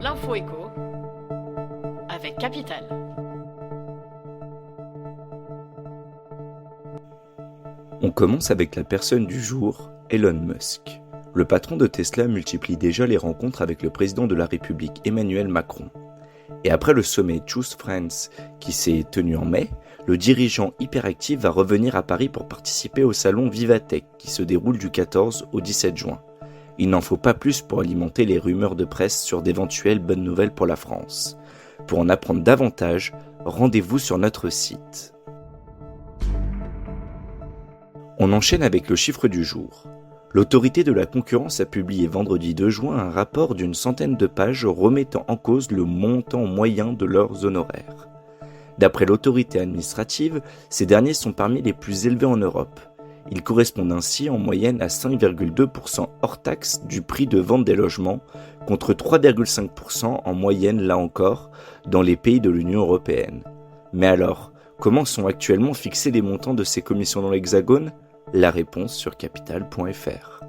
L'info écho avec Capital. On commence avec la personne du jour, Elon Musk. Le patron de Tesla multiplie déjà les rencontres avec le président de la République Emmanuel Macron. Et après le sommet Choose Friends qui s'est tenu en mai, le dirigeant hyperactif va revenir à Paris pour participer au salon Vivatech qui se déroule du 14 au 17 juin. Il n'en faut pas plus pour alimenter les rumeurs de presse sur d'éventuelles bonnes nouvelles pour la France. Pour en apprendre davantage, rendez-vous sur notre site. On enchaîne avec le chiffre du jour. L'autorité de la concurrence a publié vendredi 2 juin un rapport d'une centaine de pages remettant en cause le montant moyen de leurs honoraires. D'après l'autorité administrative, ces derniers sont parmi les plus élevés en Europe. Ils correspondent ainsi en moyenne à 5,2% hors taxe du prix de vente des logements, contre 3,5% en moyenne là encore dans les pays de l'Union européenne. Mais alors, comment sont actuellement fixés les montants de ces commissions dans l'Hexagone ? La réponse sur capital.fr.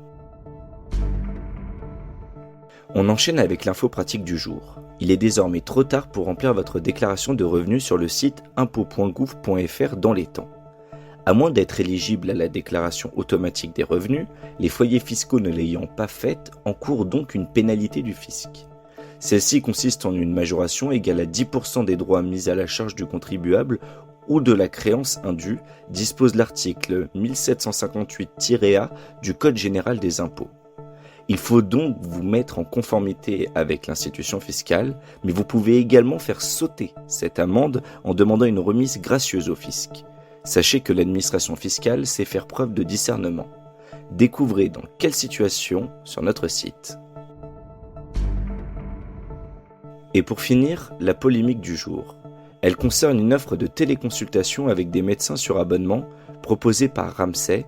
On enchaîne avec l'info pratique du jour. Il est désormais trop tard pour remplir votre déclaration de revenus sur le site impôts.gouv.fr dans les temps. À moins d'être éligible à la déclaration automatique des revenus, les foyers fiscaux ne l'ayant pas faite encourent donc une pénalité du fisc. Celle-ci consiste en une majoration égale à 10% des droits mis à la charge du contribuable ou de la créance indue, dispose l'article 1758-A du Code général des impôts. Il faut donc vous mettre en conformité avec l'institution fiscale, mais vous pouvez également faire sauter cette amende en demandant une remise gracieuse au fisc. Sachez que l'administration fiscale sait faire preuve de discernement. Découvrez dans quelle situation sur notre site. Et pour finir, la polémique du jour. Elle concerne une offre de téléconsultation avec des médecins sur abonnement proposée par Ramsay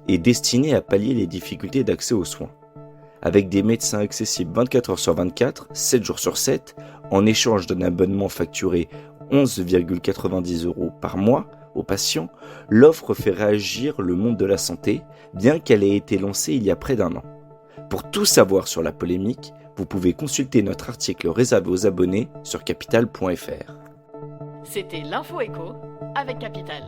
et destinée à pallier les difficultés d'accès aux soins. Avec des médecins accessibles 24 heures sur 24, 7 jours sur 7, en échange d'un abonnement facturé 11,90 € par mois aux patients, l'offre fait réagir le monde de la santé, bien qu'elle ait été lancée il y a près d'un an. Pour tout savoir sur la polémique, vous pouvez consulter notre article réservé aux abonnés sur capital.fr. C'était l'info écho avec Capital.